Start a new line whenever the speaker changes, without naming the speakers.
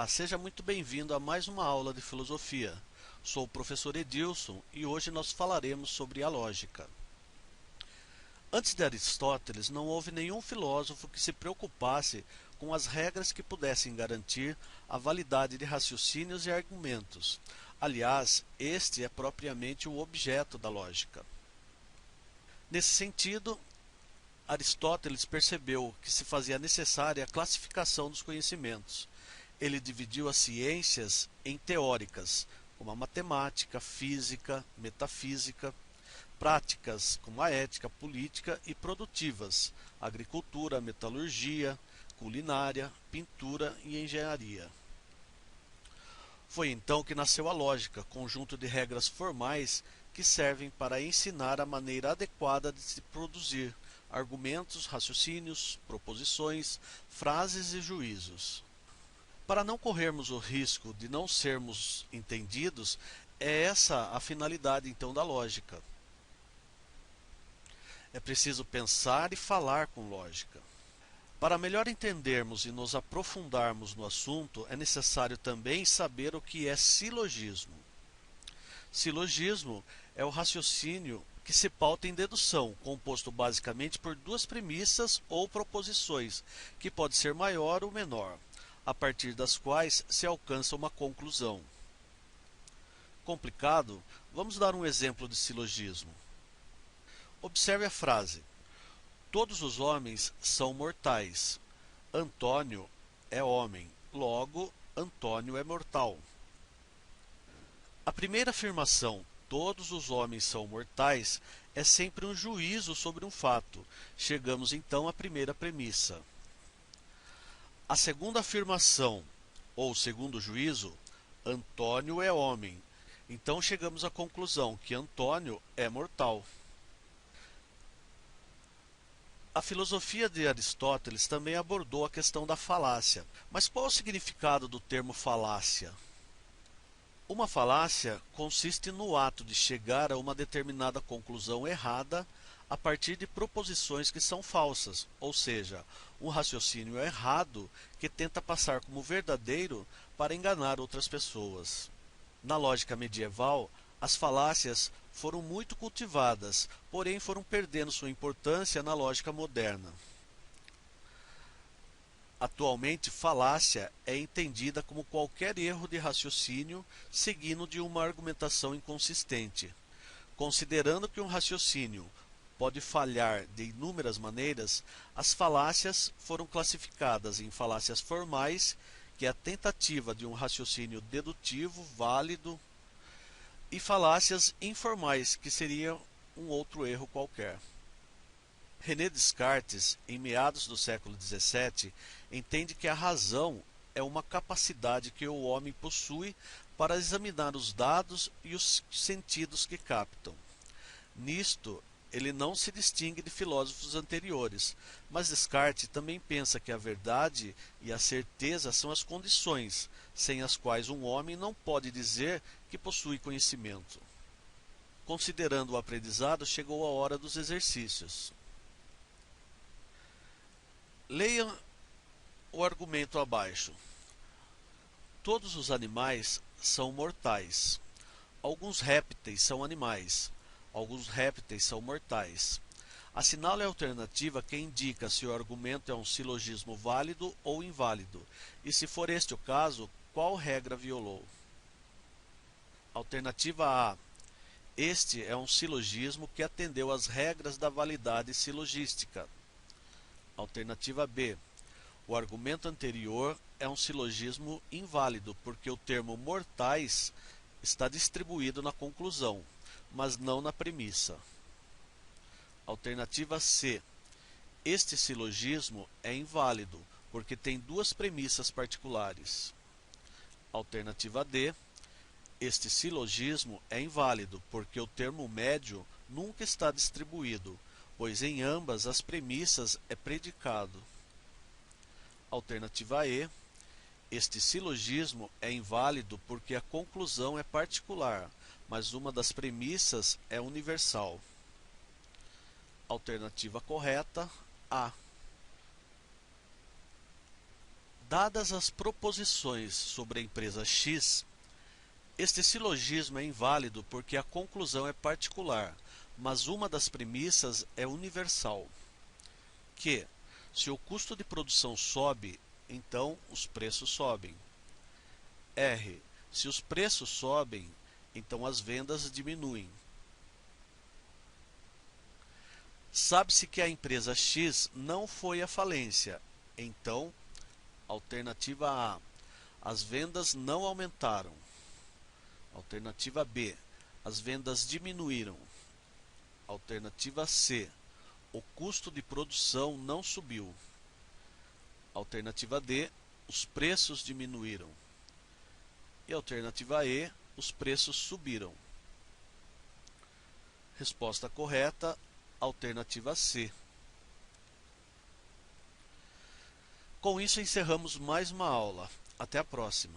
Olá, seja muito bem-vindo a mais uma aula de filosofia. Sou o professor Edilson e hoje nós falaremos sobre a lógica. Antes de Aristóteles, não houve nenhum filósofo que se preocupasse com as regras que pudessem garantir a validade de raciocínios e argumentos. Aliás, este é propriamente o objeto da lógica. Nesse sentido, Aristóteles percebeu que se fazia necessária a classificação dos conhecimentos. Ele dividiu as ciências em teóricas, como a matemática, física, metafísica, práticas, como a ética, política, e produtivas, agricultura, metalurgia, culinária, pintura e engenharia. Foi então que nasceu a lógica, conjunto de regras formais que servem para ensinar a maneira adequada de se produzir argumentos, raciocínios, proposições, frases e juízos. Para não corrermos o risco de não sermos entendidos, é essa a finalidade então da lógica. É preciso pensar e falar com lógica. Para melhor entendermos e nos aprofundarmos no assunto, é necessário também saber o que é silogismo. Silogismo é o raciocínio que se pauta em dedução, composto basicamente por duas premissas ou proposições, que pode ser maior ou menor, a partir das quais se alcança uma conclusão. Complicado? Vamos dar um exemplo de silogismo. Observe a frase: todos os homens são mortais. Antônio é homem, logo Antônio é mortal. A primeira afirmação, todos os homens são mortais, é sempre um juízo sobre um fato. Chegamos então à primeira premissa. A segunda afirmação, ou segundo juízo, Antônio é homem. Então chegamos à conclusão que Antônio é mortal. A filosofia de Aristóteles também abordou a questão da falácia. Mas qual é o significado do termo falácia? Uma falácia consiste no ato de chegar a uma determinada conclusão errada a partir de proposições que são falsas, ou seja, um raciocínio errado que tenta passar como verdadeiro para enganar outras pessoas. Na lógica medieval, as falácias foram muito cultivadas, porém foram perdendo sua importância na lógica moderna. Atualmente, falácia é entendida como qualquer erro de raciocínio seguindo de uma argumentação inconsistente. Considerando que um raciocínio pode falhar de inúmeras maneiras, as falácias foram classificadas em falácias formais, que é a tentativa de um raciocínio dedutivo válido, e falácias informais, que seria um outro erro qualquer. René Descartes, em meados do século XVII, entende que a razão é uma capacidade que o homem possui para examinar os dados e os sentidos que captam. Nisto, ele não se distingue de filósofos anteriores, mas Descartes também pensa que a verdade e a certeza são as condições, sem as quais um homem não pode dizer que possui conhecimento. Considerando o aprendizado, chegou a hora dos exercícios. Leiam o argumento abaixo. Todos os animais são mortais. Alguns répteis são animais. Alguns répteis são mortais. Assinale a alternativa que indica se o argumento é um silogismo válido ou inválido, e se for este o caso, qual regra violou. Alternativa A. Este é um silogismo que atendeu às regras da validade silogística. Alternativa B. O argumento anterior é um silogismo inválido, porque o termo mortais está distribuído na conclusão, mas não na premissa. Alternativa C. Este silogismo é inválido, porque tem duas premissas particulares. Alternativa D. Este silogismo é inválido, porque o termo médio nunca está distribuído, pois em ambas as premissas é predicado. Alternativa E. Este silogismo é inválido porque a conclusão é particular, mas uma das premissas é universal. Alternativa correta, A. Dadas as proposições sobre a empresa X, este silogismo é inválido porque a conclusão é particular, mas uma das premissas é universal, que, se o custo de produção sobe, então os preços sobem. R. Se os preços sobem, então as vendas diminuem. Sabe-se que a empresa X não foi à falência, então, alternativa A, as vendas não aumentaram. Alternativa B, as vendas diminuíram. Alternativa C, o custo de produção não subiu. Alternativa D, os preços diminuíram. E alternativa E, os preços subiram. Resposta correta, alternativa C. Com isso encerramos mais uma aula. Até a próxima.